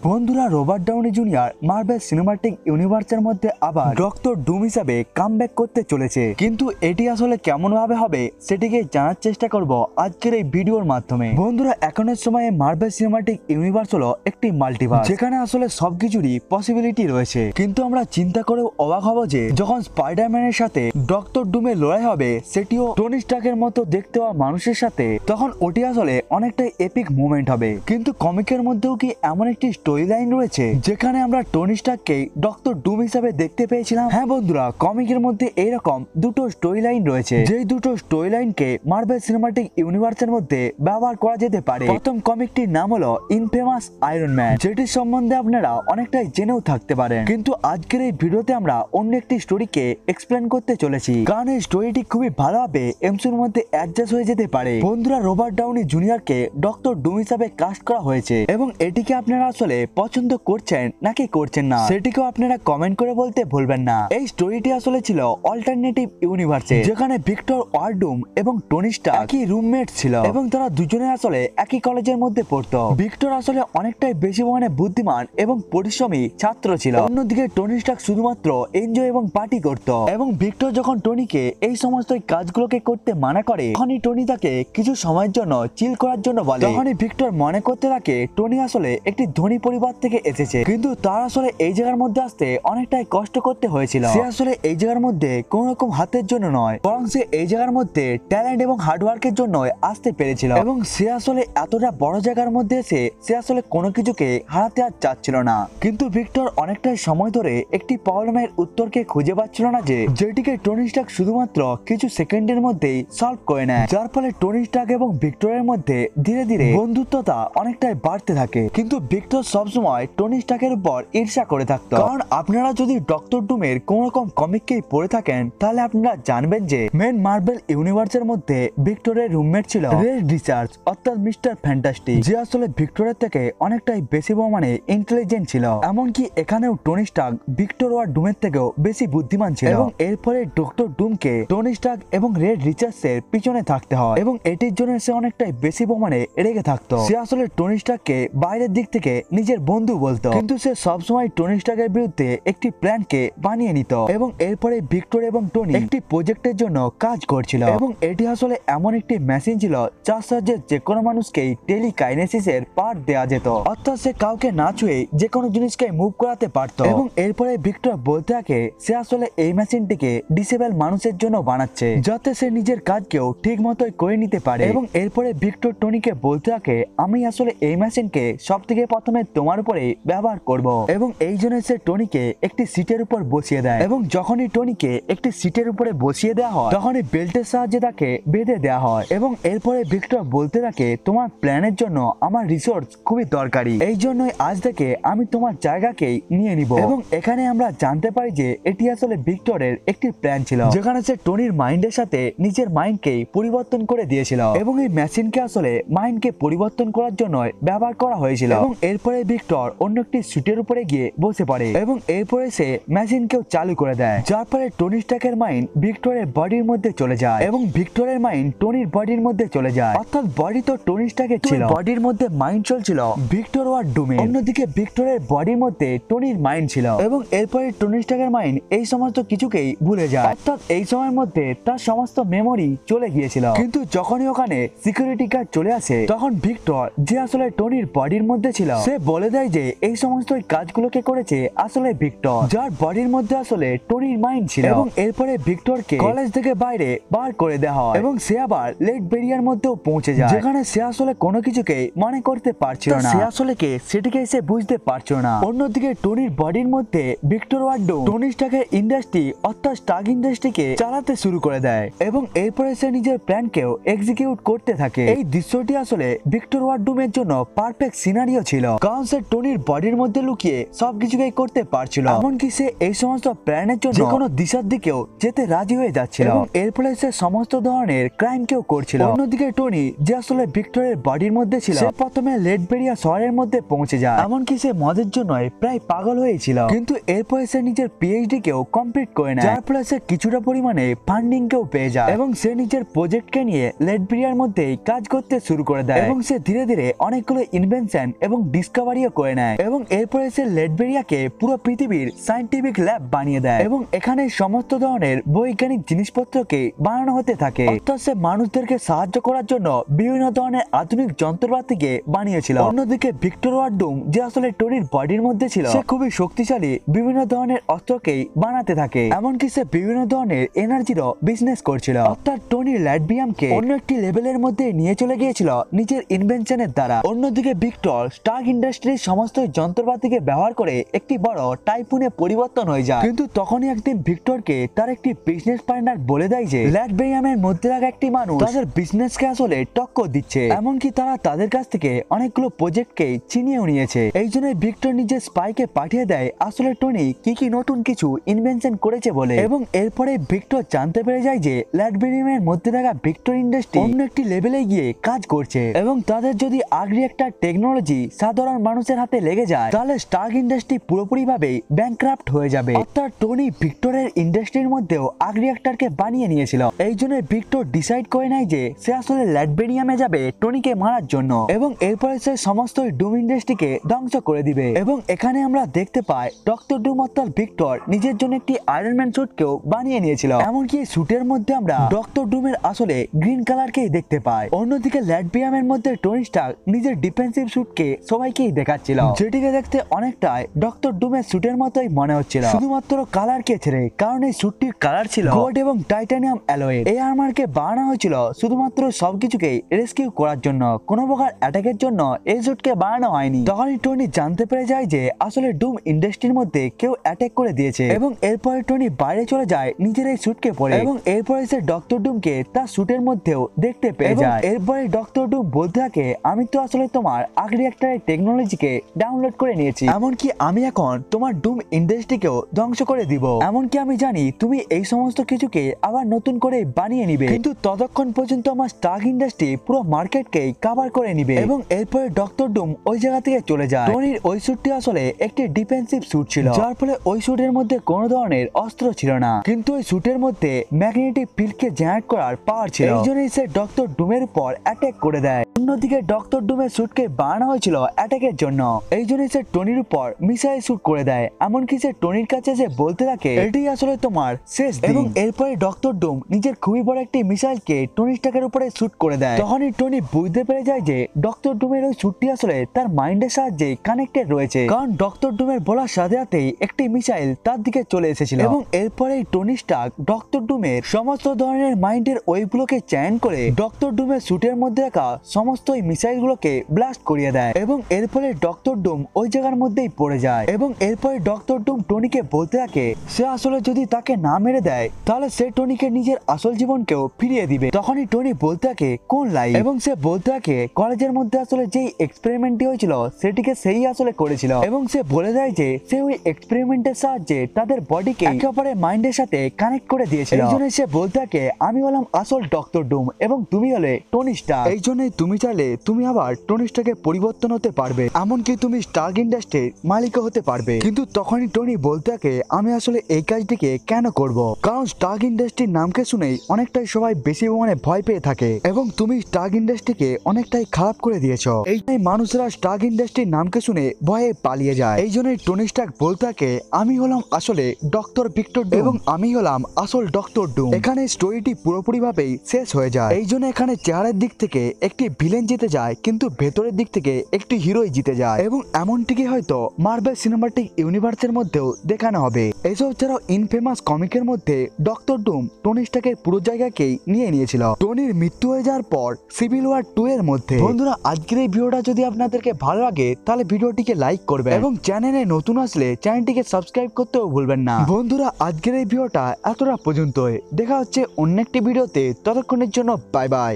বন্ধুরা, Robert Downey Junior Marvel cinematic ইউনিভার্সের মধ্যে আবার ডক্টর ডুম হিসাবে কামব্যাক করতে চলেছে, কিন্তু এটি আসলে কেমন ভাবে হবে সেটিকে জানার চেষ্টা করব আজকের এই ভিডিওর মাধ্যমে। বন্ধুরা, এখনের সময়ে মার্ভেল সিনেমাটিক ইউনিভার্স হলো একটি মাল্টিভার্স, যেখানে আসলে সবকিছুরই পসিবিলিটি রয়েছে। কিন্তু আমরা চিন্তা করেও অবাক হব যে যখন স্পাইডারম্যানের সাথে ডক্টর ডুমের লড়াই হবে, সেটিও টনি স্টার্কের মতো দেখতে হওয়া মানুষের সাথে, তখন ওটি আসলে অনেকটাই এপিক মুভমেন্ট হবে। কিন্তু কমিকের মধ্যেও কি এমন একটি স্টোরি লাইন রয়েছে যেখানে আমরা টনি স্টার্ককে ডক্টর ডুম হিসাবে দেখতে পেয়েছিলাম? হ্যাঁ বন্ধুরা, কমিকের মধ্যে এইরকম দুটো স্টোরি লাইন রয়েছে, যেই দুটো স্টোরি লাইনকে মার্ভেল সিনেমাটিক ইউনিভার্সের মধ্যে ব্যবহার করা যেতে পারে। প্রথম কমিকটির নাম হলো ইনফেমাস আয়রন ম্যান, যেটির সম্বন্ধে আপনারা অনেকটাই জেনেও থাকতে পারেন। কিন্তু আজকের এই ভিডিওতে আমরা অন্য একটি স্টোরিকে এক্সপ্লেন করতে চলেছি, কারণ এই স্টোরিটি খুবই ভালোভাবে এমসিইউর মধ্যে অ্যাডজাস্ট হয়ে যেতে পারে। বন্ধুরা, রবার্ট ডাউনি জুনিয়রকে ডক্টর ডুম হিসাবে কাস্ট করা হয়েছে, এবং এটিকে আপনারা আসলে পছন্দ করছেন নাকি করছেন না সেটিকেও আপনারা কমেন্ট করে বলতে ভুলবেন না। এই স্টোরিটি আসলে ছিল অল্টারনেটিভ ইউনিভার্সে, যেখানে ভিক্টর ওয়ারডুম এবং টনি স্টার্ক একই রুমমেট ছিল, এবং তারা দুজনে আসলে একই কলেজের মধ্যে পড়তো। ভিক্টর আসলে অনেকটাই বেশি পরিমাণে বুদ্ধিমান এবং পরিশ্রমী ছাত্র ছিল, অন্যদিকে টনি স্টার্ক শুধুমাত্র এনজয় এবং পার্টি করত। এবং ভিক্টর যখন টনিকে এই সমস্ত কাজগুলোকে করতে মানা করে, তখনই টনি তাকে কিছু সময়ের জন্য চিল করার জন্য বলে। তখনই ভিক্টর মনে করতে থাকে টনি আসলে একটি ধনী পরিবার থেকে এসেছে, কিন্তু তার আসলে এই জায়গার মধ্যে আসতে অনেকটাই কষ্ট করতে হয়েছিল। সে আসলে এই জায়গার মধ্যে কোন রকম হাতের জন্য নয়, বরং সে এই জায়গার মধ্যে ট্যালেন্ট এবং হার্ডওয়ার্কের জন্য আসতে পেরেছিল। এবং সে আসলে এতটা বড় জায়গার মধ্যে এসে সে আসলে কোনো কিছুকে হারাতে আর চাচ্ছিল না। কিন্তু ভিক্টর অনেকটাই সময় ধরে একটি প্রবলেমের উত্তরকে খুঁজে পাচ্ছিল না, যেটিকে টনি স্টার্ক শুধুমাত্র কিছু সেকেন্ডের মধ্যেই সলভ করে নেয়, যার ফলে টনি স্টার্ক এবং ভিক্টরের মধ্যে ধীরে ধীরে বন্ধুত্বতা অনেকটাই বাড়তে থাকে। কিন্তু ভিক্টর সবসময় টনি স্টার্কের উপর ঈর্ষা করে থাকতো, কারণ আপনারা যদি ডক্টর ডুমের কোন রকম কমিককেই পড়ে থাকেন, তাহলে আপনারা জানবেন যে মেন মার্ভেল ইউনিভার্সের মধ্যে ভিক্টরের রুমমেট ছিল রেড রিচার্ডস, অর্থাৎ মিস্টার ফ্যান্টাস্টিক, যে আসলে ভিক্টরের থেকে অনেকটাই বেশি মানে ইন্টেলিজেন্ট ছিল। এমনকি এখানেও টনি স্টার্ক ভিক্টর ওয়ার ডুমের থেকেও বেশি বুদ্ধিমান ছিল, এবং এরপরে ডক্টর ডুমকে টনি স্টার্ক এবং রেড রিচার্ডস এর পিছনে থাকতে হয়, এবং এটির জন্য সে অনেকটাই বেশি মানে রেগে থাকতো। সে আসলে টনি স্টার্ককে বাইরের দিক থেকে নিজের বন্ধু বলতো, কিন্তু সে সবসময় টনি স্টার্কের বিরুদ্ধে একটি প্ল্যানকে বানিয়ে নিত। এবং এরপরে ভিক্টর এবং টনি একটি প্রজেক্টের জন্য কাজ করছিল, এবং এটি আসলে এমন একটি মেশিন ছিল যার সাহায্যে যে কোনো মানুষকেই টেলিকাইনেসিসের পাওয়ার দেওয়া যেত, অর্থাৎ সে কাউকে না ছুঁয়ে যে কোনো জিনিসকে মুভ করাতে পারত। এবং এরপরে ভিক্টর বলতে থাকে সে আসলে এই মেশিনটিকে ডিসেবল মানুষের জন্য বানাচ্ছে, যাতে সে নিজের কাজকেও ঠিক মতোই করে নিতে পারে। এবং এরপরে ভিক্টর টনিকে বলতে থাকে আমি আসলে এই মেশিনকে সব থেকে প্রথমে তোমার উপরে ব্যবহার করব। এবং এই জন্য সে টনিকে একটি সিটের উপর বসিয়ে দেয়, এবং যখনই টনিকে একটি সিটের উপরে বসিয়ে দেওয়া হয়, তখনই বেল্টের সাহায্যে তাকে বেঁধে দেওয়া হয়। এবং এরপরে ভিক্টর বলতে থাকে তোমার প্ল্যানের জন্য আমার রিসোর্স খুবই দরকারি, এই জন্যই আজ থেকে আমি তোমার জায়গাকেই নিয়ে নিব। এবং এখানে আমরা জানতে পারি যে এটি আসলে ভিক্টরের একটি প্ল্যান ছিল, যেখানে সে টনির মাইন্ডের সাথে নিজের মাইন্ডকে পরিবর্তন করে দিয়েছিল, এবং এই মেশিনকে আসলে মাইন্ডকে পরিবর্তন করার জন্য ব্যবহার করা হয়েছিল। এবং এরপরে ভিক্টর অন্য একটি সিটের উপরে গিয়ে বসে পড়ে, এবং এরপরে সে মেশিনকেও চালু করে দেয়, যার ফলে টনি স্টার্কের মাইন্ড ভিক্টরের বডির মধ্যে চলে যায়, এবং ভিক্টরের মাইন্ড টনির বডির মধ্যে চলে যায়। অর্থাৎ বডি তো টনি স্টার্কের ছিল, বডির মধ্যে মাইন্ড চলছিল ভিক্টর ওয়ার ডুমে, অন্যদিকে ভিক্টরের বডির মধ্যে টনির মাইন্ড ছিল। এবং এরপরে টনি স্টার্কের মাইন্ড এই সমস্ত কিছুকেই ভুলে যায়, অর্থাৎ এই সময়ের মধ্যে তার সমস্ত মেমোরি চলে গিয়েছিল। কিন্তু যখনই ওখানে সিকিউরিটি গার্ড চলে আসে, তখন ভিক্টর যে আসলে টনির বডির মধ্যে ছিল, সে বলে দেয় যে এই সমস্ত কাজগুলোকে করেছে আসলে ভিক্টর, যার বডির মধ্যে আসলে টনির মাইন্ড ছিল। এবং এরপরে ভিক্টরকে কলেজ থেকে বাইরে বার করে দেওয়া হয়, এবং সে আবার লেক বেরিয়ার মধ্যেও পৌঁছে যায়, যেখানে সে আসলে কোনো কিছুকে মনে করতে পারছিল না, সে আসলে কে সেটিকে সে বুঝতে পারছিল না। অন্যদিকে টনির বডির মধ্যে ভিক্টর ওয়ারডুম টনি স্টার্কের ইন্ডাস্ট্রি অর্থাৎ স্টার্ক ইন্ডাস্ট্রিকে চালাতে শুরু করে দেয়, এবং এরপরে সে নিজের প্ল্যানকেও এক্সিকিউট করতে থাকে। এই দৃশ্যটি আসলে ভিক্টর ওয়ারডুমের জন্য পারফেক্ট সিনারিও ছিল, কারণ সে টনির বডির মধ্যে লুকিয়ে সবকিছুকেই করতে পারছিল, এমনকি সে এই সমস্ত প্ল্যানের জন্য কোনো দিশার দিকেও যেতে রাজি হয়ে যাচ্ছিল, এবং এরপরে সে সমস্ত ধরনের ক্রাইম কেও করছিল। অন্যদিকে টনি যে আসলে ভিক্টরের বডির মধ্যে ছিল, সে প্রথমে লেটবেরিয়া শহরের মধ্যে পৌঁছে যায়, এমনকি সে মদের জন্য প্রায় পাগল হয়েছিল। কিন্তু এরপরে সে নিজের পিএইচডি কেও কমপ্লিট করে নেয়, যার ফলে সে কিছুটা পরিমাণে ফান্ডিং কেও পেয়ে যায়, এবং সে নিজের প্রজেক্টকে নিয়ে লেটবেরিয়ার মধ্যে কাজ করতে শুরু করে দেয়, এবং সে ধীরে ধীরে অনেকগুলো ইনভেনশন এবং ডিসকভারি রিকভারিও করে নেয় এবং এরপরে সে লেটবেরিয়াকে পুরো পৃথিবীর সায়েন্টিফিক ল্যাব বানিয়ে দেয় এবং এখানে সমস্ত ধরনের বৈজ্ঞানিক জিনিসপত্রকে বানানো হতে থাকে। অর্থাৎ সে মানুষদেরকে সাহায্য করার জন্য বিভিন্ন ধরনের আধুনিক যন্ত্রপাতিকে বানিয়েছিল। অন্যদিকে ভিক্টর ওয়ার ডুম, যে আসলে টনির বডির মধ্যে ছিল, সে খুবই শক্তিশালী বিভিন্ন ধরনের অস্ত্রকেই বানাতে থাকে। এমনকি সে বিভিন্ন ধরনের এনার্জিরও বিজনেস করছিল। অর্থাৎ টনি ল্যাটভিয়ামকে অন্য একটি লেভেলের মধ্যে নিয়ে চলে গিয়েছিল নিজের ইনভেনশনের দ্বারা। অন্যদিকে ভিক্টর স্টার্ক ইন্ডাস্ট্রির সমস্ত যন্ত্রপাতিকে ব্যবহার করে একটি বড় টাইফুনে পরিবর্তন হয়ে যায়। কিন্তু তখনই একদিন ভিক্টরকে তার একটি বিজনেস পার্টনার বলে দেয় যে ল্যাটভিয়ামের মধ্যে থাকা একটি মানুষ তাদের বিজনেসকে আসলে টক্কর দিচ্ছে। এমনকি তারা তাদের কাছ থেকে অনেকগুলো প্রজেক্টকে ছিনিয়েও নিয়েছে। এই জন্য ভিক্টর নিজের স্পাইকে পাঠিয়ে দেয় আসলে টনি কি নতুন কিছু ইনভেনশন করেছে বলে। এবং এরপরে ভিক্টর জানতে পেরে যায় যে ল্যাটভিয়ামের মধ্যে থাকা ভিক্টর ইন্ডাস্ট্রি অন্য একটি লেভেলে গিয়ে কাজ করছে এবং তাদের যদি আগের একটা টেকনোলজি সাধারণ মানুষের হাতে লেগে যায় তাহলে স্টার্ক ইন্ডাস্ট্রি পুরোপুরি ভাবে ব্যাংক্রাফট হয়ে যাবে। অর্থাৎ টনি ভিক্টরের ইন্ডাস্ট্রির মধ্যেও আগ রিঅ্যাক্টরকে বানিয়ে নিয়েছিল। এই জন্য ভিক্টর ডিসাইড করে নেয় যে সে আসলে ল্যাটভিয়ামে যাবে টনিকে মারার জন্য এবং এরপরে সে সমস্ত ডুম ইন্ডাস্ট্রিকে ধ্বংস করে দিবে। এবং এখানে আমরা দেখতে পাই ডক্টর ডুম অর্থাৎ ভিক্টর নিজের জন্য একটি আয়রন ম্যান স্যুটকেও বানিয়ে নিয়েছিল। এমনকি এই স্যুটের মধ্যে আমরা ডক্টর ডুমের আসলে গ্রিন কালারকেই দেখতে পাই। অন্যদিকে ল্যাটভিয়ামের মধ্যে টনি স্টার্ক নিজের ডিফেন্সিভ স্যুটকে সবাইকেই দেখাচ্ছিল, যেটিকে দেখতে অনেকটাই ডক্টর ডুমের স্যুটের মতোই মনে হচ্ছিল, শুধুমাত্র কালারকে ছেড়ে। কারণ এই স্যুটটির কালার ছিল গোল্ড এবং টাইটানিয়াম অ্যালয়েড। এই আর্মারকে বানানো হয়েছিল শুধুমাত্র সবকিছুকে রেস্কিউ করার জন্য, কোনো প্রকার অ্যাটাকের জন্য এই স্যুটকে বানানো হয়নি। তখনই টনি জানতে পেরে যায় যে আসলে ডুম ইন্ডাস্ট্রির মধ্যে কেউ অ্যাটাক করে দিয়েছে এবং এরপরে টনি বাইরে চলে যায় নিজের এই স্যুটকে পরে এবং এরপরে সে ডক্টর ডুমকে তার স্যুটের মধ্যেও দেখতে পেয়ে যায়। এরপরে ডক্টর ডুম বলতে থাকে আমি তো আসলে তোমার আগের একটা টেকনোলজিকে ডাউনলোড করে নিয়েছি, এমনকি আমি এখন তোমার ডুম ইন্ডাস্ট্রিকেও ধ্বংস করে দিব। এমনকি আমি জানি তুমি এই সমস্ত কিছুকে আবার নতুন করে বানিয়ে নিবে, কিন্তু ততক্ষণ পর্যন্ত আমার স্টার্ক ইন্ডাস্ট্রি পুরো মার্কেটকে কভার করে নিবে। এবং এরপরে ডক্টর ডুম ওই জায়গা থেকে চলে যায়। টনির ওই স্যুটটি আসলে একটি ডিফেন্সিভ স্যুট ছিল, যার ফলে ওই স্যুটের মধ্যে কোনো ধরনের অস্ত্র ছিল না, কিন্তু ওই স্যুটের মধ্যে ম্যাগনেটিক ফিল্ডকে জেনারেট করার পাওয়ার ছিল। এই জন্যই সে ডক্টর ডুমের উপর অ্যাটাক করে দেয়। অন্যদিকে ডক্টর ডুমের স্যুটকে বানানো হয়েছিল অ্যাটাকের জন্য, এই জন্যই সে টনির উপর মিসাইল শুট করে দেয়। এমনকি সে টনির কাছে যে বলতে থাকে এটি আসলে তোমার শেষ দিন। এবং এরপরে ডক্টর ডুম নিজের খুবই বড় একটি মিসাইলকে টনি স্টার্কের উপরে শুট করে দেয়। তখনই টনি বুঝতে পেরে যায় যে ডক্টর ডুমের ওই স্যুটটি আসলে তার মাইন্ডের সাহায্যে কানেক্টেড রয়েছে, কারণ ডক্টর ডুমের বলার সাথে সাথেই একটি মিসাইল তার দিকে চলে এসেছিল। এবং এরপরে টনি স্টার্ক ডক্টর ডুমের সমস্ত ধরনের মাইন্ডের ওয়েভগুলোকে চ্যান করে ডক্টর ডুমের স্যুটের মধ্যে রাখা সমস্ত মিসাইলগুলোকে ব্লাস্ট করিয়ে দেয় এবং এর ফলে ডক্টর ডুম ওই জায়গার মধ্যেই পড়ে যায়। এবং এরপরে ডক্টর ডুম টনিকে বলতে থাকে সে আসলে যদি তাকে না মেরে দেয় তাহলে সে টনিকে নিজের আসল জীবনকেও ফিরিয়ে দিবে। তখনই টনি বলতে থাকে কোন লাইফ, এবং সে বলতে থাকে কলেজের মধ্যে আসলে যেই এক্সপেরিমেন্টটি হয়েছিল সেটিকে সেই আসলে করেছিল। এবং সে বলে দেয় যে সে ওই এক্সপেরিমেন্টের সাহায্যে তাদের বডিকে একে অপরের মাইন্ডের সাথে কানেক্ট করে দিয়েছিল। এই জন্য সে বলতে থাকে আমি হলাম আসল ডক্টর ডুম এবং তুমি হলে টনি স্টার্ক। এই জন্যই তুমি চাইলে তুমি আবার টনি স্টার্কে পরিবর্তন হতে পারবে, এমনকি তুমি স্টার্ক ইন্ডাস্ট্রির মালিকও হতে পারবে। কিন্তু তখনই টনি বলতে থাকে আমি আসলে এই কাজটিকে কেন করব, কারণ স্টার্ক ইন্ডাস্ট্রির নামকে শুনেই অনেকটাই সবাই বেশি পরিমাণে ভয় পেয়ে থাকে এবং তুমি স্টার্ক ইন্ডাস্ট্রিকে অনেকটাই খারাপ করে দিয়েছো। এই জন্যই মানুষরা স্টার্ক ইন্ডাস্ট্রির নামকে শুনে ভয়ে পালিয়ে যায়। এই জন্যই টনি স্টার্ক বলতে থাকে আমি হলাম আসলে ডক্টর ভিক্টর ডুম এবং আমি হলাম আসল ডক্টর ডুম। এখানে স্টোরিটি পুরোপুরি ভাবেই শেষ হয়ে যায়। এই জন্য এখানে চেহারের দিক থেকে একটি ভিলেন জিতে যায়, কিন্তু ভেতরের দিক থেকে একটি হিরোই জিতে যায়। এবং এমনটিকে হয়তো মার্বেল সিনেমাটিক ইউনিভার্সের মধ্যেও দেখানো হবে। এসব ছাড়াও ইনফেমাস কমিকের মধ্যে ডক্টর ডুম টনি স্টার্কের পুরো জায়গাকেই নিয়ে নিয়েছিল টনির মৃত্যু হয়ে যাওয়ার পর সিভিল ওয়ার 2 এর মধ্যে। বন্ধুরা আজকের এই ভিডিওটা যদি আপনাদেরকে ভালো লাগে তাহলে ভিডিওটিকে লাইক করবেন এবং চ্যানেলে নতুন আসলে চ্যানেলটিকে সাবস্ক্রাইব করতেও ভুলবেন না। বন্ধুরা আজকের এই ভিডিওটা এতটা পর্যন্তই, দেখা হচ্ছে অন্য একটি ভিডিওতে, ততক্ষণের জন্য বাই বাই।